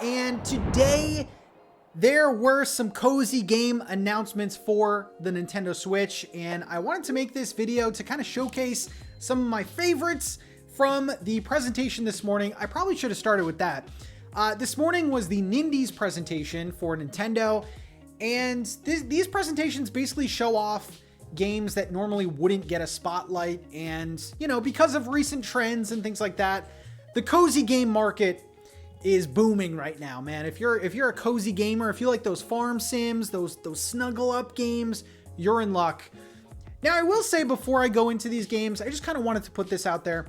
and today there were some cozy game announcements for the Nintendo Switch, and I wanted to make this video to kind of showcase some of my favorites from the presentation this morning. I probably should have started with that. This morning was the Nindies presentation for Nintendo, and these presentations basically show off games that normally wouldn't get a spotlight, and because of recent trends and things like that, the cozy game market is booming right now, man. If you're a cozy gamer, if you like those farm sims, those snuggle up games, you're in luck. Now, I will say before I go into these games, I just kind of wanted to put this out there.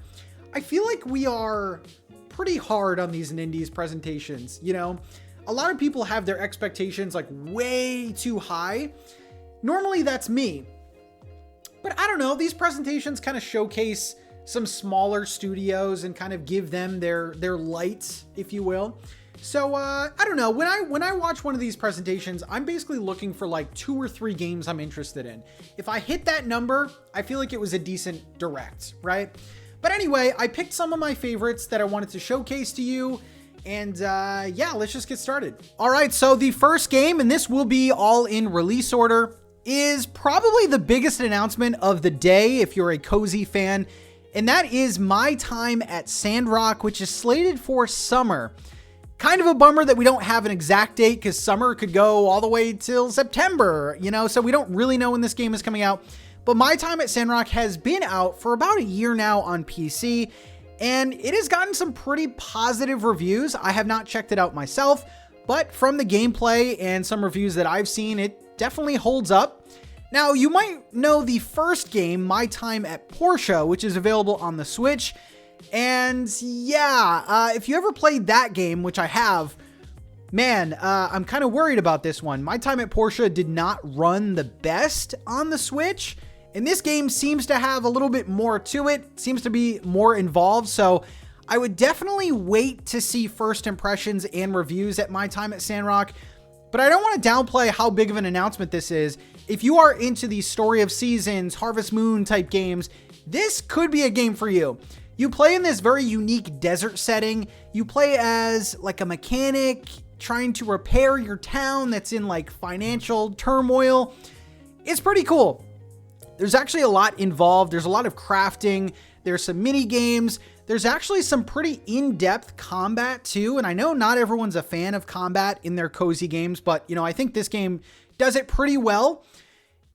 I feel like we are pretty hard on these Nindies presentations. A lot of people have their expectations like way too high. Normally that's me, but I don't know. These presentations kind of showcase some smaller studios and kind of give them their light, if you will. So I don't know, when I watch one of these presentations, I'm basically looking for like 2 or 3 games I'm interested in. If I hit that number, I feel like it was a decent direct, right? But anyway, I picked some of my favorites that I wanted to showcase to you, and yeah, let's just get started. All right, so the first game, and this will be all in release order, is probably the biggest announcement of the day if you're a cozy fan, and that is My Time at Sandrock, which is slated for summer. Kind of a bummer that we don't have an exact date, because summer could go all the way till September, so we don't really know when this game is coming out. But My Time at Sandrock has been out for about a year now on PC, and it has gotten some pretty positive reviews. I have not checked it out myself, but from the gameplay and some reviews that I've seen, it definitely holds up. Now, you might know the first game, My Time at Portia, which is available on the Switch. And yeah, if you ever played that game, which I have, man, I'm kind of worried about this one. My Time at Portia did not run the best on the Switch, and this game seems to have a little bit more to it, seems to be more involved, so I would definitely wait to see first impressions and reviews at My Time at Sandrock. But I don't want to downplay how big of an announcement this is. If you are into the Story of Seasons, Harvest Moon type games, this could be a game for you. You play in this very unique desert setting. You play as like a mechanic trying to repair your town that's in like financial turmoil. It's pretty cool. There's actually a lot involved. There's a lot of crafting. There's some mini games. There's actually some pretty in-depth combat too. And I know not everyone's a fan of combat in their cozy games, but I think this game does it pretty well.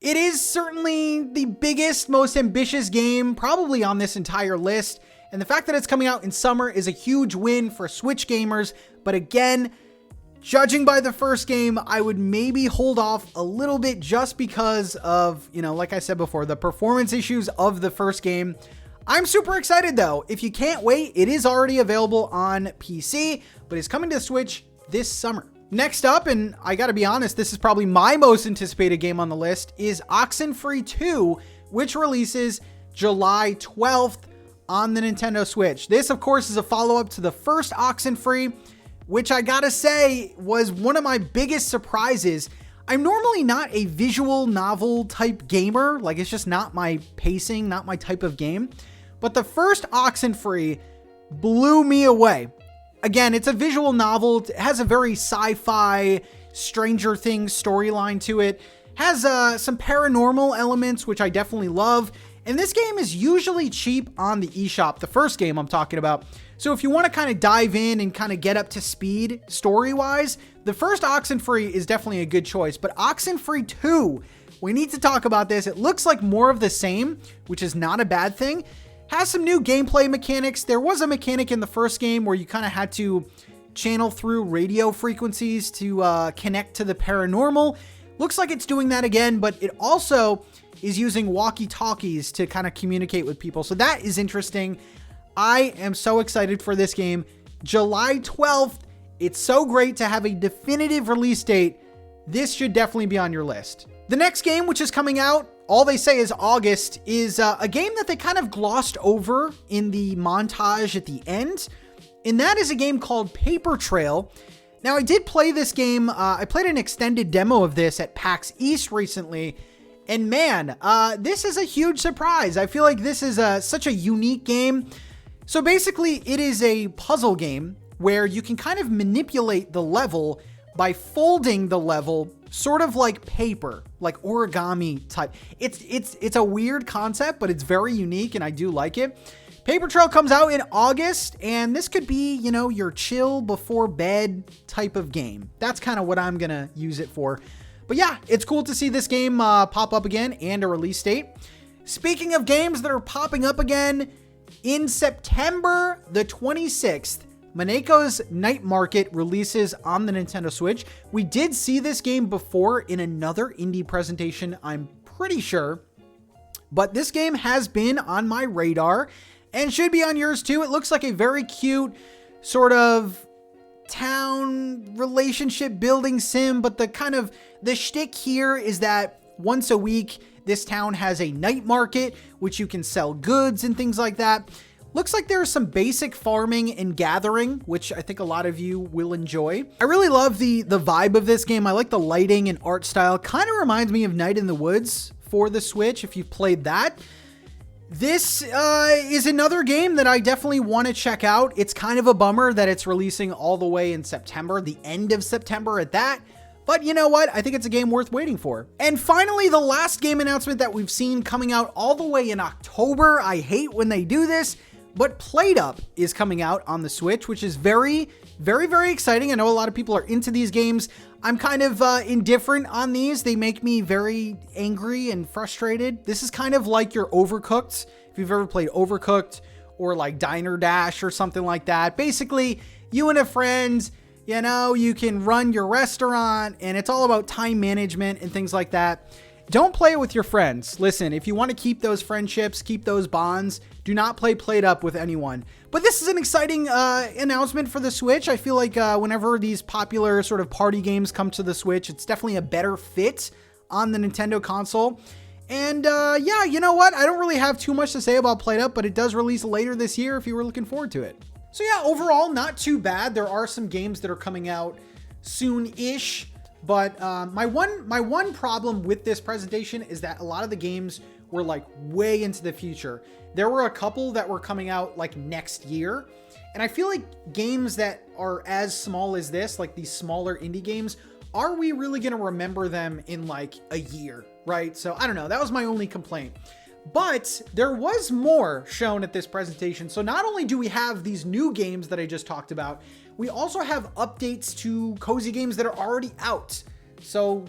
It is certainly the biggest, most ambitious game probably on this entire list. And the fact that it's coming out in summer is a huge win for Switch gamers. But again, judging by the first game, I would maybe hold off a little bit just because of, like I said before, the performance issues of the first game. I'm super excited though. If you can't wait, it is already available on PC, but it's coming to Switch this summer. Next up, and I gotta be honest, this is probably my most anticipated game on the list, is OxenFree 2, which releases July 12th on the Nintendo Switch. This, of course, is a follow-up to the first OxenFree, which I gotta say was one of my biggest surprises. I'm normally not a visual novel type gamer, like it's just not my pacing, not my type of game. But the first OxenFree blew me away. Again, it's a visual novel. It has a very sci-fi Stranger Things storyline to it. Has some paranormal elements, which I definitely love. And this game is usually cheap on the eShop, the first game I'm talking about. So if you want to kind of dive in and kind of get up to speed story-wise, the first OxenFree is definitely a good choice. But OxenFree 2, we need to talk about this. It looks like more of the same, which is not a bad thing. Has some new gameplay mechanics. There was a mechanic in the first game where you kind of had to channel through radio frequencies to connect to the paranormal. Looks like it's doing that again, but it also is using walkie-talkies to kind of communicate with people. So that is interesting. I am so excited for this game. July 12th. It's so great to have a definitive release date. This should definitely be on your list. The next game, which is coming out, all they say is August, is a game that they kind of glossed over in the montage at the end. And that is a game called Paper Trail. Now, I did play this game. I played an extended demo of this at PAX East recently. And man, this is a huge surprise. I feel like this is such a unique game. So basically, it is a puzzle game where you can kind of manipulate the level by folding the level sort of like paper, like origami type. It's a weird concept, but it's very unique and I do like it. Paper Trail comes out in August, and this could be, you know, your chill before bed type of game. That's kind of what I'm gonna use it for. But yeah, it's cool to see this game pop up again and a release date. Speaking of games that are popping up again, in September the 26th, Monacos Night Market releases on the Nintendo Switch. We did see this game before in another indie presentation, I'm pretty sure. But this game has been on my radar and should be on yours too. It looks like a very cute sort of town relationship building sim, but the shtick here is that once a week, this town has a night market, which you can sell goods and things like that. Looks like there's some basic farming and gathering, which I think a lot of you will enjoy. I really love the vibe of this game. I like the lighting and art style. Kind of reminds me of Night in the Woods for the Switch, if you've played that. This is another game that I definitely want to check out. It's kind of a bummer that it's releasing all the way in September, the end of September at that. But you know what? I think it's a game worth waiting for. And finally, the last game announcement that we've seen coming out all the way in October. I hate when they do this. But PlateUp is coming out on the Switch, which is very, very, very exciting. I know a lot of people are into these games. I'm kind of indifferent on these. They make me very angry and frustrated. This is kind of like your Overcooked. If you've ever played Overcooked or like Diner Dash or something like that. Basically, you and a friend, you know, you can run your restaurant and it's all about time management and things like that. Don't play it with your friends. Listen, if you want to keep those friendships, keep those bonds, do not play PlateUp with anyone. But this is an exciting announcement for the Switch. I feel like whenever these popular sort of party games come to the Switch, it's definitely a better fit on the Nintendo console. And yeah, you know what? I don't really have too much to say about PlateUp, but it does release later this year if you were looking forward to it. So yeah, overall, not too bad. There are some games that are coming out soon-ish. But my one problem with this presentation is that a lot of the games were like way into the future. There were a couple that were coming out like next year. And I feel like games that are as small as this, like these smaller indie games, are we really going to remember them in like a year, right? So I don't know. That was my only complaint. But there was more shown at this presentation. So not only do we have these new games that I just talked about, we also have updates to cozy games that are already out. So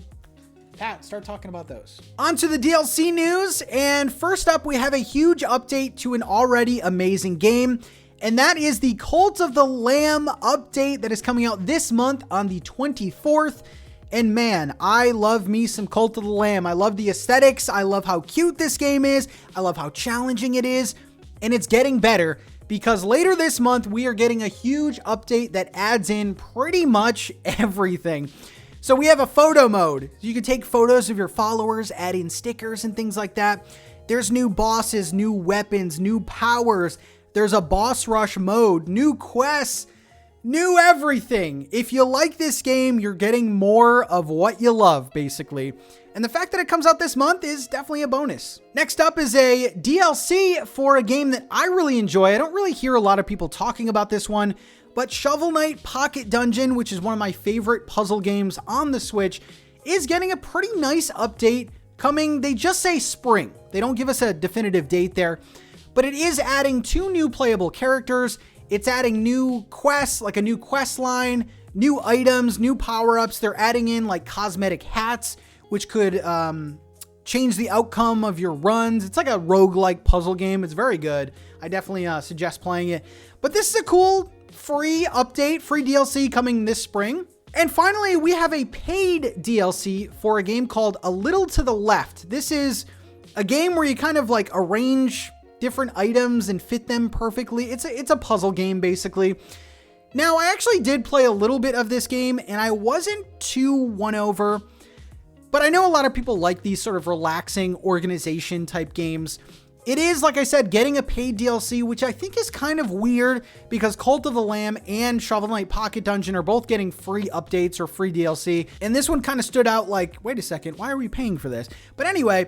Pat, start talking about those. On to the DLC news. And first up, we have a huge update to an already amazing game. And that is the Cult of the Lamb update that is coming out this month on the 24th. And man, I love me some Cult of the Lamb. I love the aesthetics. I love how cute this game is. I love how challenging it is. And it's getting better because later this month, we are getting a huge update that adds in pretty much everything. So we have a photo mode. You can take photos of your followers, add in stickers and things like that. There's new bosses, new weapons, new powers. There's a boss rush mode, new quests, new everything. If you like this game, you're getting more of what you love, basically. And the fact that it comes out this month is definitely a bonus. Next up is a DLC for a game that I really enjoy. I don't really hear a lot of people talking about this one, but Shovel Knight Pocket Dungeon, which is one of my favorite puzzle games on the Switch, is getting a pretty nice update coming. They just say spring. They don't give us a definitive date there, but it is adding 2 new playable characters. It's adding new quests, like a new quest line, new items, new power-ups. They're adding in like cosmetic hats, which could change the outcome of your runs. It's like a roguelike puzzle game. It's very good. I definitely suggest playing it. But this is a cool free update, free DLC coming this spring. And finally, we have a paid DLC for a game called A Little to the Left. This is a game where you kind of like arrange different items and fit them perfectly. It's a puzzle game, basically. Now, I actually did play a little bit of this game, and I wasn't too won over. But I know a lot of people like these sort of relaxing organization type games. It is, like I said, getting a paid DLC, which I think is kind of weird because Cult of the Lamb and Shovel Knight Pocket Dungeon are both getting free updates or free DLC. And this one kind of stood out like, wait a second, why are we paying for this? But anyway,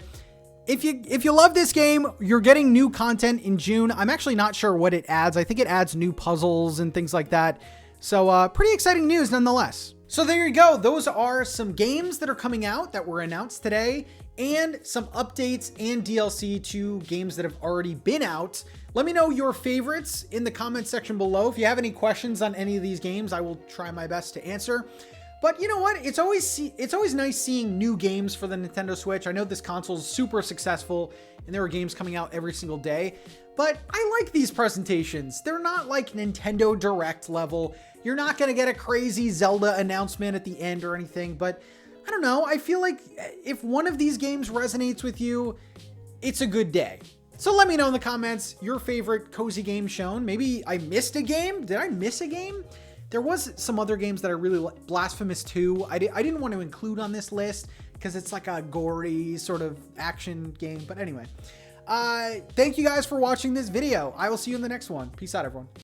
if you love this game, you're getting new content in June. I'm actually not sure what it adds. I think it adds new puzzles and things like that. So pretty exciting news nonetheless. So there you go. Those are some games that are coming out that were announced today, and some updates and DLC to games that have already been out. Let me know your favorites in the comment section below. If you have any questions on any of these games, I will try my best to answer. But you know what? It's always nice seeing new games for the Nintendo Switch. I know this console is super successful and there are games coming out every single day, but I like these presentations. They're not like Nintendo Direct level. You're not going to get a crazy Zelda announcement at the end or anything, but I don't know. I feel like if one of these games resonates with you, it's a good day. So let me know in the comments your favorite cozy game shown. Maybe I missed a game. Did I miss a game? There was some other games that I really like. Blasphemous 2, I didn't want to include on this list because it's like a gory sort of action game. But anyway, thank you guys for watching this video. I will see you in the next one. Peace out, everyone.